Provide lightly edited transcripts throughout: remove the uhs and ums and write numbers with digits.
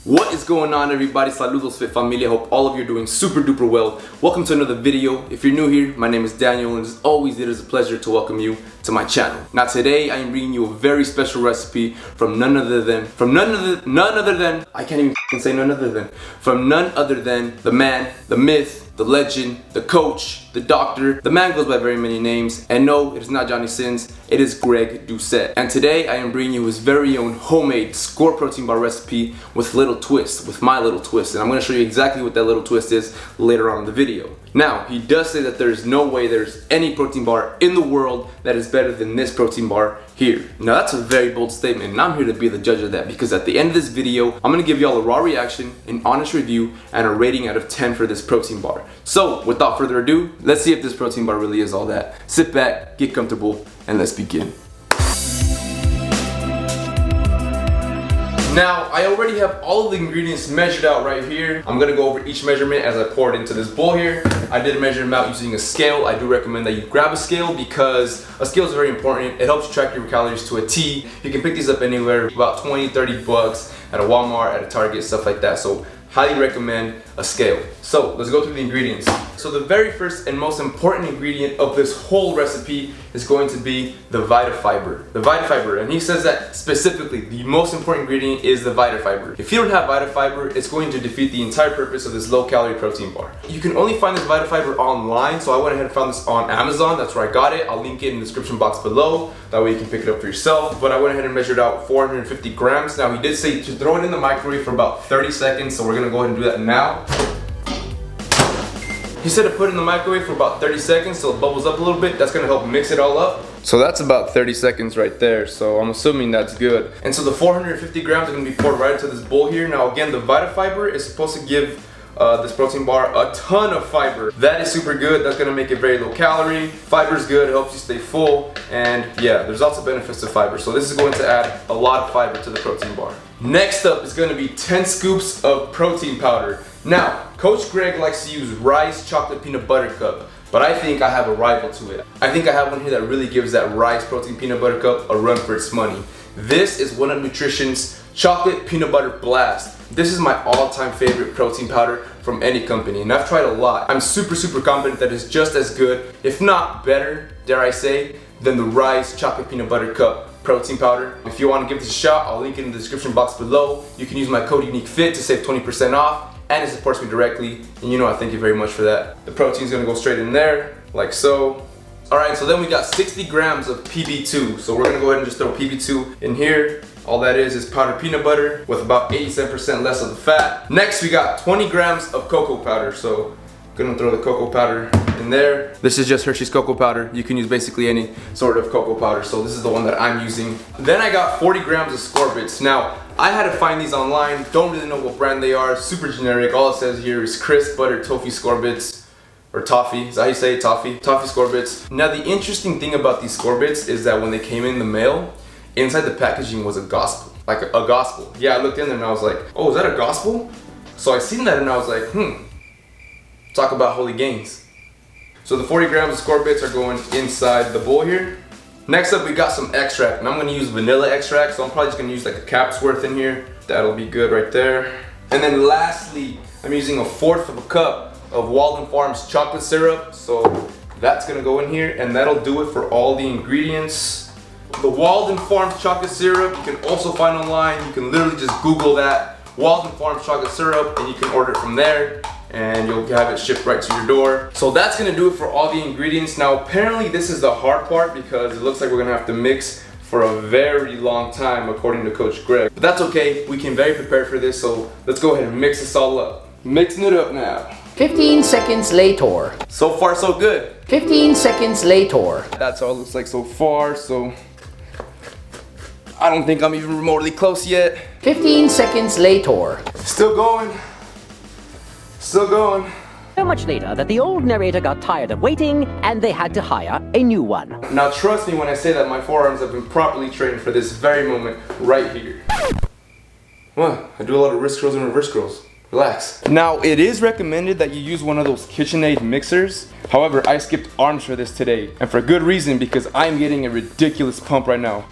What is going on, everybody? Saludos Fit Familia. Hope all of you are doing super duper well. Welcome to another video. If you're new here, my name is Daniel, and as always, it is a pleasure to welcome you to my channel. Now today, I am bringing you a very special recipe from none other than the man, the myth, the legend, the coach, the doctor. The man goes by very many names, and no, it is not Johnny Sins, it is Greg Doucette. And today I am bringing you his very own homemade SKOR protein bar recipe with my little twist, and I'm going to show you exactly what that little twist is later on in the video. Now, he does say that there is no way there's any protein bar in the world that is better than this protein bar here. Now that's a very bold statement, and I'm here to be the judge of that, because at the end of this video, I'm going to give y'all a raw reaction, an honest review, and a rating out of 10 for this protein bar. So, without further ado, let's see if this protein bar really is all that. Sit back, get comfortable, and let's begin. Now, I already have all of the ingredients measured out right here. I'm gonna go over each measurement as I pour it into this bowl here. I did measure them out using a scale. I do recommend that you grab a scale because a scale is very important. It helps you track your calories to a T. You can pick these up anywhere, about 20, 30 bucks at a Walmart, at a Target, stuff like that. So, highly recommend a scale. So, let's go through the ingredients. So the very first and most important ingredient of this whole recipe is going to be the VitaFiber. The VitaFiber, and he says that specifically, the most important ingredient is the VitaFiber. If you don't have VitaFiber, it's going to defeat the entire purpose of this low-calorie protein bar. You can only find this VitaFiber online, so I went ahead and found this on Amazon. That's where I got it. I'll link it in the description box below. That way you can pick it up for yourself. But I went ahead and measured out 450 grams. Now he did say to throw it in the microwave for about 30 seconds, so we're gonna go ahead and do that now. He said to put it in the microwave for about 30 seconds so it bubbles up a little bit. That's gonna help mix it all up. So that's about 30 seconds right there, so I'm assuming that's good. And so the 450 grams are gonna be poured right into this bowl here. Now again, the VitaFiber is supposed to give this protein bar a ton of fiber. That is super good. That's gonna make it very low calorie. Fiber is good, it helps you stay full, and yeah, there's also benefits to fiber. So this is going to add a lot of fiber to the protein bar. Next up is gonna be 10 scoops of protein powder. Now, Coach Greg likes to use Ryse chocolate peanut butter cup, but I think I have a rival to it. I think I have one here that really gives that Ryse protein peanut butter cup a run for its money. This is One Up Nutrition's chocolate peanut butter blast. This is my all-time favorite protein powder from any company, and I've tried a lot. I'm super confident that it's just as good, if not better, dare I say, than the Ryse chocolate peanut butter cup protein powder. If you want to give this a shot, I'll link it in the description box below. You can use my code UNIQUEFIT to save 20% off, and it supports me directly, and you know I thank you very much for that. The protein's gonna go straight in there, like so. Alright, so then we got 60 grams of PB2. So we're gonna go ahead and just throw PB2 in here. All that is powdered peanut butter with about 87% less of the fat. Next, we got 20 grams of cocoa powder. So gonna throw the cocoa powder in there. This is just Hershey's cocoa powder. You can use basically any sort of cocoa powder. So this is the one that I'm using. Then I got 40 grams of SKOR Bits. Now, I had to find these online. Don't really know what brand they are. Super generic. All it says here is crisp butter toffee SKOR Bits. Or toffee, is that how you say it? Toffee SKOR Bits. Now the interesting thing about these SKOR Bits is that when they came in the mail, inside the packaging was a gospel, like a gospel. Yeah, I looked in there and I was like, oh, is that a gospel? So I seen that and I was like, talk about holy gains. So the 40 grams of SKOR Bits are going inside the bowl here. Next up, we got some extract, and I'm gonna use vanilla extract, so I'm probably just gonna use like a cap's worth in here. That'll be good right there. And then lastly, I'm using 1/4 of a cup of Walden Farms chocolate syrup, so that's gonna go in here, and that'll do it for all the ingredients. The Walden Farms chocolate syrup you can also find online. You can literally just Google that, Walden Farms chocolate syrup, and you can order it from there, and you'll have it shipped right to your door. So that's gonna do it for all the ingredients. Now apparently this is the hard part because it looks like we're gonna have to mix for a very long time according to Coach Greg. But that's okay, we came very prepared for this, so let's go ahead and mix this all up. Mixing it up now. 15 seconds later. So far so good. 15 seconds later. That's all it looks like so far, so I don't think I'm even remotely close yet. 15 seconds later. Still going. Still going. So much later that the old narrator got tired of waiting and they had to hire a new one. Now trust me when I say that my forearms have been properly trained for this very moment right here. What? I do a lot of wrist curls and reverse curls. Relax. Now, it is recommended that you use one of those KitchenAid mixers. However, I skipped arms for this today, and for good reason, because I'm getting a ridiculous pump right now.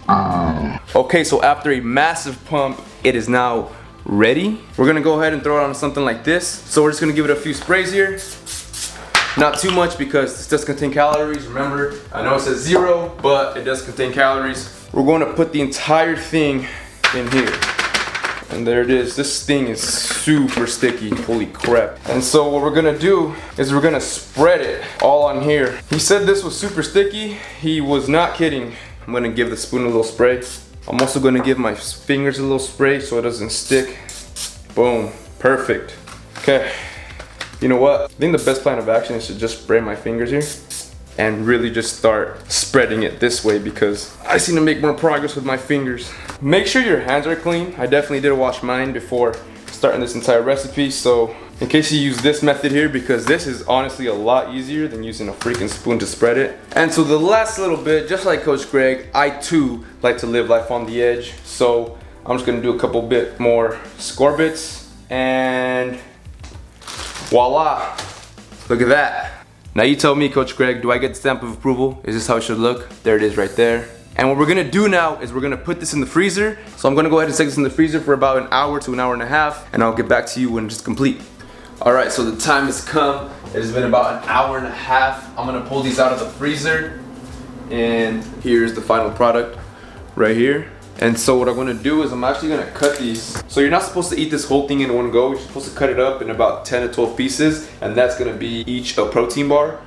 Okay, so after a massive pump, it is now ready. We're gonna go ahead and throw it on something like this. So we're just gonna give it a few sprays here. Not too much because this does contain calories. Remember, I know it says 0, but it does contain calories. We're going to put the entire thing in here. And there it is. This thing is super sticky. Holy crap. And so what we're gonna do is we're gonna spread it all on here. He said this was super sticky. He was not kidding. I'm gonna give the spoon a little spray. I'm also gonna give my fingers a little spray so it doesn't stick. Boom, perfect. Okay, you know what? I think the best plan of action is to just spray my fingers here and really just start spreading it this way because I seem to make more progress with my fingers. Make sure your hands are clean. I definitely did wash mine before starting this entire recipe, so in case you use this method here, because this is honestly a lot easier than using a freaking spoon to spread it. And so the last little bit, just like Coach Greg, I too like to live life on the edge, so I'm just gonna do a couple bit more SKOR Bits, and voila, look at that. Now you tell me, Coach Greg, do I get the stamp of approval? Is this how it should look? There it is right there. And what we're gonna do now is we're gonna put this in the freezer. So I'm gonna go ahead and stick this in the freezer for about an hour to an hour and a half, and I'll get back to you when it's complete. All right, so the time has come. It has been about an hour and a half. I'm gonna pull these out of the freezer, and here's the final product right here. And so what I'm gonna do is I'm actually gonna cut these. So you're not supposed to eat this whole thing in one go. You're supposed to cut it up in about 10 to 12 pieces, and that's gonna be each a protein bar.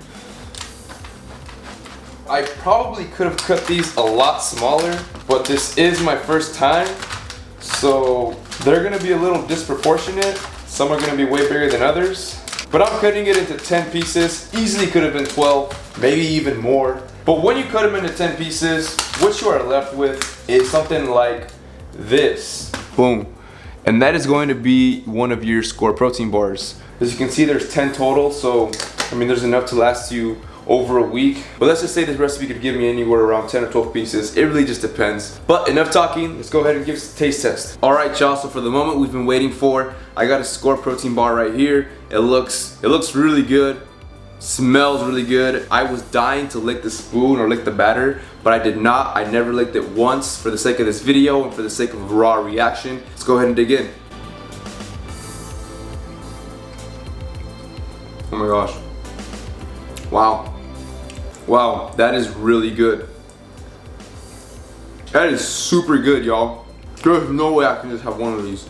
I probably could have cut these a lot smaller, but this is my first time, so they're gonna be a little disproportionate. Some are gonna be way bigger than others, but I'm cutting it into 10 pieces. Easily could have been 12, maybe even more. But when you cut them into 10 pieces, what you are left with is something like this. Boom. And that is going to be one of your SKOR protein bars. As you can see, there's 10 total, so I mean there's enough to last you over a week. But let's just say this recipe could give me anywhere around 10 or 12 pieces. It really just depends. But enough talking, let's go ahead and give us a taste test. All right, y'all, so for the moment we've been waiting for, I got a SKOR protein bar right here. It looks really good. Smells really good. I was dying to lick the spoon or lick the batter, but I did not. I never licked it once for the sake of this video and for the sake of a raw reaction. Let's go ahead and dig in. Oh my gosh. Wow. Wow, that is really good. That is super good, y'all. There's no way I can just have one of these.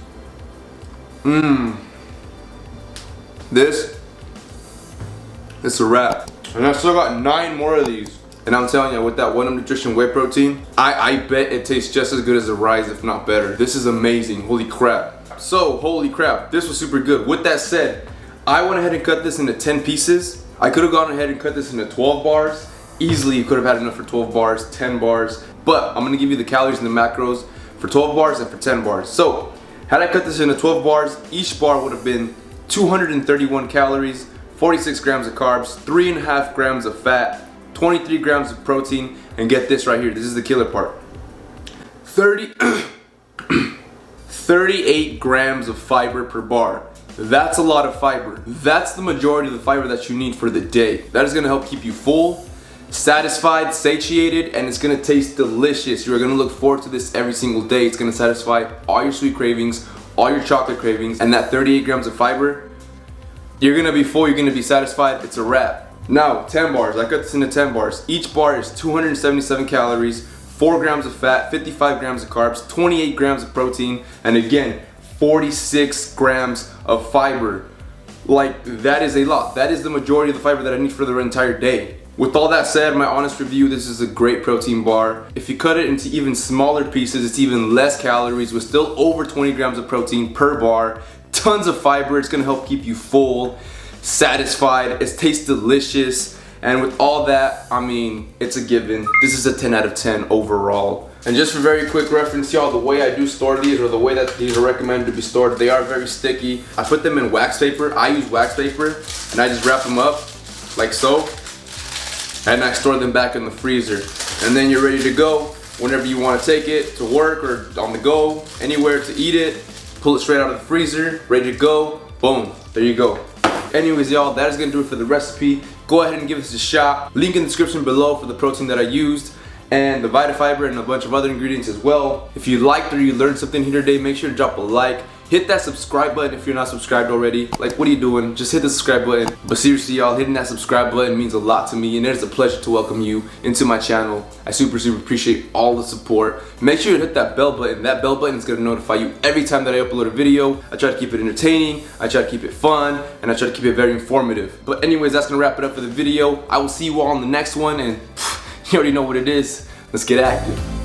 It's a wrap. And I still got 9 more of these. And I'm telling you, with that One Nutrition Whey Protein, I bet it tastes just as good as the Ryse, if not better. This is amazing, holy crap. So, holy crap, this was super good. With that said, I went ahead and cut this into 10 pieces. I could have gone ahead and cut this into 12 bars. Easily, you could have had enough for 12 bars, 10 bars. But I'm gonna give you the calories and the macros for 12 bars and for 10 bars. So, had I cut this into 12 bars, each bar would have been 231 calories, 46 grams of carbs, 3.5 grams of fat, 23 grams of protein, and get this right here, this is the killer part. 38 grams of fiber per bar. That's a lot of fiber. That's the majority of the fiber that you need for the day. That is gonna help keep you full, satisfied, satiated, and it's gonna taste delicious. You're gonna look forward to this every single day. It's gonna satisfy all your sweet cravings, all your chocolate cravings, and that 38 grams of fiber, you're gonna be full, you're gonna be satisfied, it's a wrap. Now, 10 bars, I cut this into 10 bars. Each bar is 277 calories, 4 grams of fat, 55 grams of carbs, 28 grams of protein, and again, 46 grams of fiber. Like, that is a lot. That is the majority of the fiber that I need for the entire day. With all that said, my honest review, this is a great protein bar. If you cut it into even smaller pieces, it's even less calories with still over 20 grams of protein per bar. Tons of fiber, it's gonna help keep you full, satisfied, it tastes delicious, and with all that, I mean, it's a given. This is a 10 out of 10 overall. And just for very quick reference, y'all, the way I do store these, or the way that these are recommended to be stored, they are very sticky. I put them in wax paper. I use wax paper, and I just wrap them up like so, and I store them back in the freezer. And then you're ready to go whenever you want to take it to work or on the go, anywhere to eat it. Pull it straight out of the freezer, ready to go, boom, there you go. Anyways, y'all, that is gonna do it for the recipe. Go ahead and give this a shot. Link in the description below for the protein that I used, and the VitaFiber and a bunch of other ingredients as well. If you liked or you learned something here today, make sure to drop a like. hit that subscribe button if you're not subscribed already. Like, what are you doing? Just hit the subscribe button. But seriously, y'all, hitting that subscribe button means a lot to me, and it is a pleasure to welcome you into my channel. I super appreciate all the support. Make sure you hit that bell button. That bell button is gonna notify you every time that I upload a video. I try to keep it entertaining, I try to keep it fun, and I try to keep it very informative. But anyways, that's gonna wrap it up for the video. I will see you all on the next one, and you already know what it is. Let's get active.